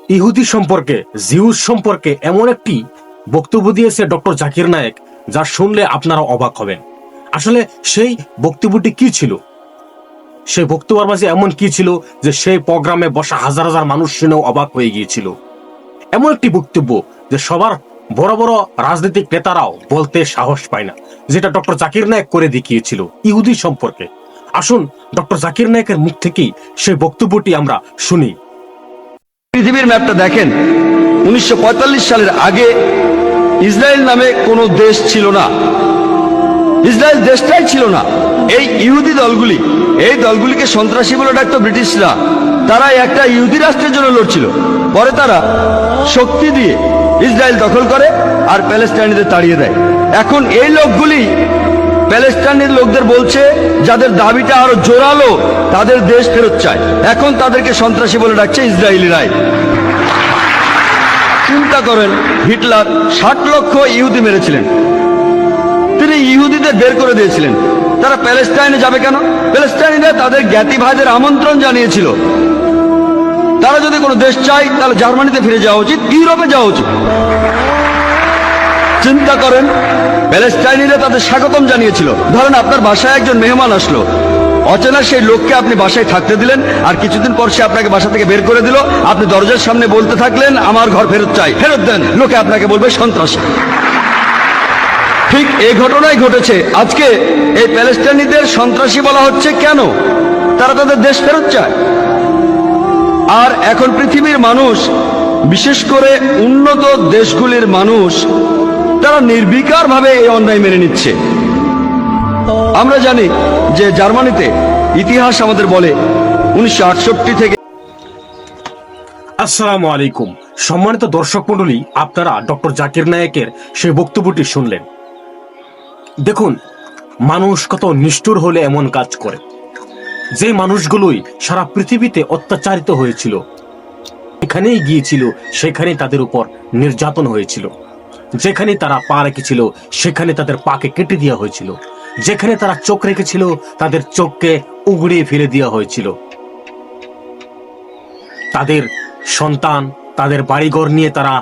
ইহুদি সম্পর্কে, জিউস সম্পর্কে এমন একটি বক্তব্য দিয়েছে ডক্টর জাকির নায়েক, যা শুনলে আপনারা অবাক হবেন। আসলে সেই বক্তব্যটি কি ছিল? সেই বক্তব্যের মাঝে এমন কি ছিল যে সেই প্রোগ্রামে বসা হাজার হাজার মানুষ শুনেও অবাক হয়ে গিয়েছিল? এমন একটি বক্তব্য যে সবার বড় বড় রাজনৈতিক নেতারাও বলতে সাহস পায় না, যেটা ডক্টর জাকির নায়েক করে দেখিয়েছিল ইহুদি সম্পর্কে। আসুন ডক্টর জাকির নায়েকের মুখ থেকেই সেই বক্তব্যটি আমরা শুনি। পৃথিবীর ম্যাপটা দেখেন, 1945 সালের আগে ইসরায়েল নামে কোনো দেশ ছিল না। ইসরায়েল দেশটাই ছিল না। এই ইহুদি দলগুলি, এই দলগুলিকে সন্ত্রাসী বলে ডাকতো ব্রিটিশরা। তারা একটা ইহুদি রাষ্ট্রের জন্য লড়ছিল। পরে তারা শক্তি দিয়ে ইসরায়েল দখল করে আর প্যালেস্টাইনিদের তাড়িয়ে দেয়। এখন এই লোকগুলি প্যালেস্টাইনের লোকদের বলছে, যাদের দাবিটা আরো জোরালো, তাদের দেশ ফেরত চায়। এখন তাদেরকে সন্ত্রাসী বলে ডাকছে ইসরায়েলিরাই। চিন্তা করেন, হিটলার 60 লক্ষ ইহুদি মেরেছিলেন। তিনি ইহুদিদের বের করে দিয়েছিলেন। তারা প্যালেস্টাইনে যাবে কেন? প্যালেস্টাইনিরা তাদের জ্ঞাতি ভাইদের আমন্ত্রণ জানিয়েছিল। তারা যদি কোনো দেশ চায় তাহলে জার্মানিতে ফিরে যাওয়া উচিত, ইউরোপে যাওয়া উচিত। চিন্তা করেন, প্যালেস্টাইনিরা তাদের স্বাগতম জানিয়েছিল। ধরেন আপনার বাসায় একজন মেহমান আসলো, অচেনা সেই লোককে আপনি বাসায় থাকতে দিলেন, আর কিছুদিন পর সে আপনাকে বাসা থেকে বের করে দিল। আপনি দরজার সামনে বলতে থাকলেন, আমার ঘর ফেরত চাই, ফেরত দেন। লোকে আপনাকে বলবে সন্ত্রাসী। ঠিক এই ঘটনাই ঘটেছে। আজকে এই প্যালেস্টাইনিদের সন্ত্রাসী বলা হচ্ছে কেন? তারা তাদের দেশ ফেরত চায়। আর এখন পৃথিবীর মানুষ, বিশেষ করে উন্নত দেশগুলির মানুষ, তারা নির্বিকারভাবে এই অন্যায় মেনে নিচ্ছে। আমরা জানি যে জার্মানিতে ইতিহাস আমাদের বলে 1968 থেকে। আসসালামু আলাইকুম, সম্মানিত দর্শক মণ্ডলী, আপনারা ডক্টর জাকির নায়েকের সেই বক্তব্যটি শুনলেন। দেখুন, মানুষ কত নিষ্ঠুর হলে এমন কাজ করে। যে মানুষগুলোই সারা পৃথিবীতে অত্যাচারিত হয়েছিল, এখানেই গিয়েছিল, সেখানেই তাদের উপর নির্যাতন হয়েছিল। যেখানে তারা পা রেখেছিল সেখানে তাদের পাকে কেটে দেওয়া হয়েছিল। যেখানে তারা চোখ রেখেছিল তাদের চোখকে উগড়িয়ে ফেলে দেওয়া হয়েছিল। তাদের সন্তান, তাদের বাড়িঘর নিয়ে তারা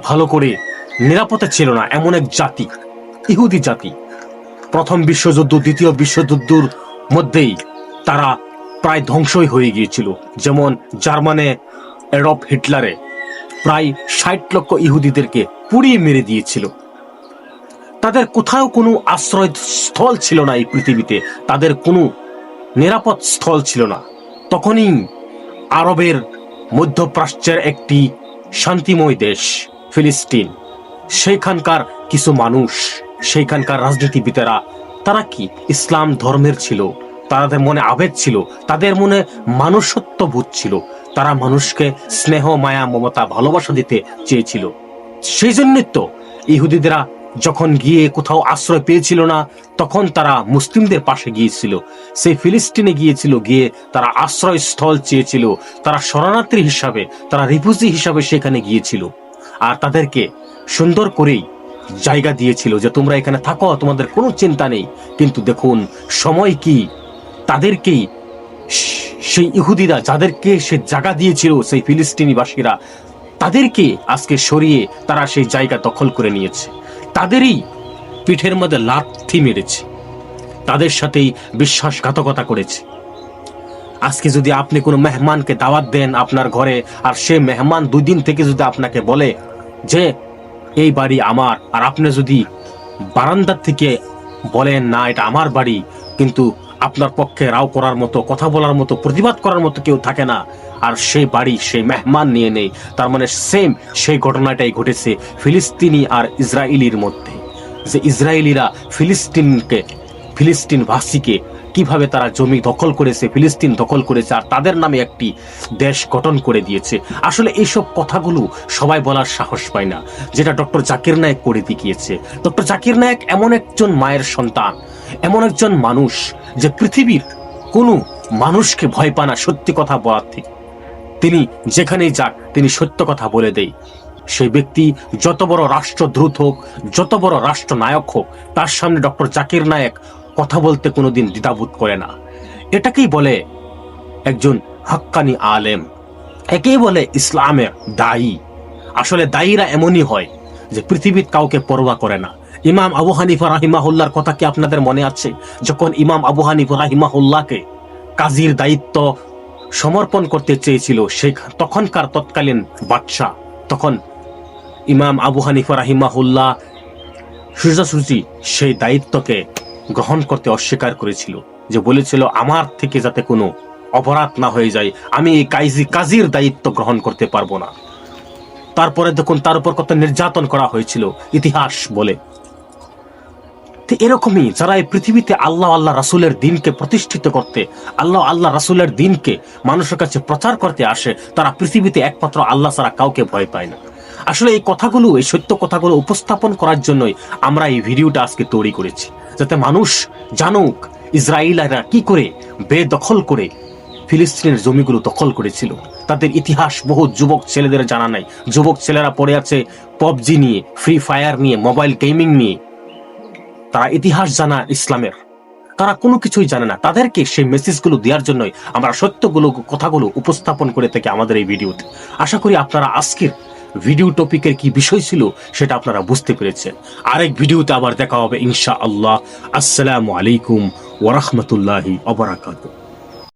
ভালো করে নিরাপদে ছিল না। এমন এক জাতি ইহুদি জাতি। প্রথম বিশ্বযুদ্ধ, দ্বিতীয় বিশ্বযুদ্ধের মধ্যেই তারা প্রায় ধ্বংসই হয়ে গিয়েছিল। যেমন জার্মানে অ্যাডলফ হিটলারে প্রায় 60 লক্ষ ইহুদিদেরকে পুড়িয়ে মেরে দিয়েছিল। তাদের কোথাও কোনো আশ্রয় স্থল ছিল না এই পৃথিবীতে, তাদের কোনো নিরাপদ স্থল ছিল না। তখনই আরবের মধ্যপ্রাচ্যের একটি শান্তিময় দেশ ফিলিস্তিন, সেইখানকার কিছু মানুষ, সেইখানকার রাজনীতিবিদেরা, তারা কি ইসলাম ধর্মের ছিল। তাদের মনে আবেগ ছিল, তাদের মনে মানুষত্ব বোধ ছিল। তারা মানুষকে স্নেহ, মায়া, মমতা, ভালোবাসা দিতে চেয়েছিল। সেই জন্যই তো ইহুদিরা যখন গিয়ে কোথাও আশ্রয় পেয়েছিল না, তখন তারা মুসলিমদের পাশে গিয়েছিল। সেই ফিলিস্তিনে গিয়েছিল, গিয়ে তারা আশ্রয় স্থল চেয়েছিল। তারা শরণার্থী হিসাবে, তারা রিফিউজি হিসাবে সেখানে গিয়েছিল। আর তাদেরকে সুন্দর করেই জায়গা দিয়েছিল যে তোমরা এখানে থাকো, তোমাদের কোনো চিন্তা নেই। কিন্তু দেখুন সময় কি, তাদেরকেই সেই ইহুদিরা যাদেরকে সে জায়গা দিয়েছিল, সেই ফিলিস্তিনিবাসীরা, তাদেরকে আজকে সরিয়ে তারা সেই জায়গা দখল করে নিয়েছে। তাদেরই পিঠের মধ্যে লাথি মেরেছে, তাদের সাথেই বিশ্বাসঘাতকতা করেছে। আজকে যদি আপনি কোনো মেহমানকে দাওয়াত দেন আপনার ঘরে, আর সে মেহমান 2 দিন থেকে যদি আপনাকে বলে যে এই বাড়ি আমার, আর আপনি যদি বারান্দার থেকে বলেন না এটা আমার বাড়ি, কিন্তু আপনার পক্ষে রাও করার মতো, কথা বলার মতো, প্রতিবাদ করার মতো কেউ থাকে না, আর সেই বাড়ি সেই মেহমান নিয়ে নেই, তার মানে সেম সেই ঘটনাটাই ঘটেছে ফিলিস্তিনি আর ইসরায়েলির মধ্যে। যে ইসরায়েলিরা ফিলিস্তিনবাসীকে কিভাবে তারা জমি দখল করেছে, ফিলিস্তিন দখল করেছে, আর তাদের নামে একটি দেশ গঠন করে দিয়েছে। আসলে এইসব কথাগুলো সবাই বলার সাহস পায় না, যেটা ডক্টর জাকির নায়েক করে দেখিয়েছে। ডক্টর জাকির নায়েক এমন একজন মায়ের সন্তান, এমন একজন মানুষ যে পৃথিবীর কোনো মানুষকে ভয় পায় না সত্যি কথা বলার থেকে। তিনি যেখানেই যাক তিনি সত্য কথা বলে দেয়। সেই ব্যক্তি যত বড় রাষ্ট্রদ্রুত হোক, যত বড় রাষ্ট্রনায়ক হোক, তার সামনে ডক্টর জাকির নায়েক কথা বলতে কোনোদিন দ্বিধাবোধ করে না। এটাকেই বলে একজন হাক্কানি আলেম। একেই বলে ইসলামের দায়ী। আসলে দায়ীরা এমনই হয় যে পৃথিবীর কাউকে পরোয়া করে না। ইমাম আবু হানিফা রাহিমাহুল্লাহর কথা কি আপনাদের মনে আছে? যখন ইমাম আবু হানিফা রাহিমাহুল্লাহকে কাজীর দায়িত্ব সমর্পণ করতে চেয়েছিল তখনকার তৎকালীন বাদশাহ, তখন ইমাম আবু হানিফা রাহিমাহুল্লাহ সোজাসুজি সেই দায়িত্বকে গ্রহণ করতে অস্বীকার করেছিল, যে বলেছিল আমার থেকে যাতে কোনো অপরাধ না হয়ে যায়, আমি এই কাজীর দায়িত্ব গ্রহণ করতে পারবো না। তারপরে দেখুন তার উপর কত নির্যাতন করা হয়েছিল ইতিহাস বলে। এরকমই যারা এই পৃথিবীতে আল্লাহ আল্লাহ রাসূলের দিনকে প্রতিষ্ঠিত করতে, আল্লাহ আল্লাহ রাসূলের দিনকে মানুষের কাছে প্রচার করতে আসে, তারা পৃথিবীতে একমাত্র আল্লাহ ছাড়া কাউকে ভয় পায় না। আসলে এই কথাগুলো, এই সত্য কথাগুলো উপস্থাপন করার জন্যই আমরা এই ভিডিওটা আজকে তৈরি করেছি, যাতে মানুষ জানুক ইসরায়েলরা কি করে বেদখল করে ফিলিস্তিনের জমিগুলো দখল করেছিল। তাদের ইতিহাস বহু যুবক ছেলেদের জানা নাই। যুবক ছেলেরা পড়ে আছে PUBG নিয়ে, ফ্রি ফায়ার নিয়ে, মোবাইল গেমিং নিয়ে। তারা ইতিহাস জানা ইসলামের, তারা কোনো কিছুই জানে না। তাদেরকে সেই মেসেজগুলো দেওয়ার জন্যই আমরা সত্যগুলো কথাগুলো উপস্থাপন করে থাকি আমাদের এই ভিডিওতে। আশা করি আপনারা আজকের ভিডিও টপিকের কি বিষয় ছিল সেটা আপনারা বুঝতে পেরেছেন। আরেক ভিডিওতে আবার দেখা হবে ইনশাআল্লাহ। আসসালামু আলাইকুম ওয়া রাহমাতুল্লাহি ওয়া বারাকাতুহু।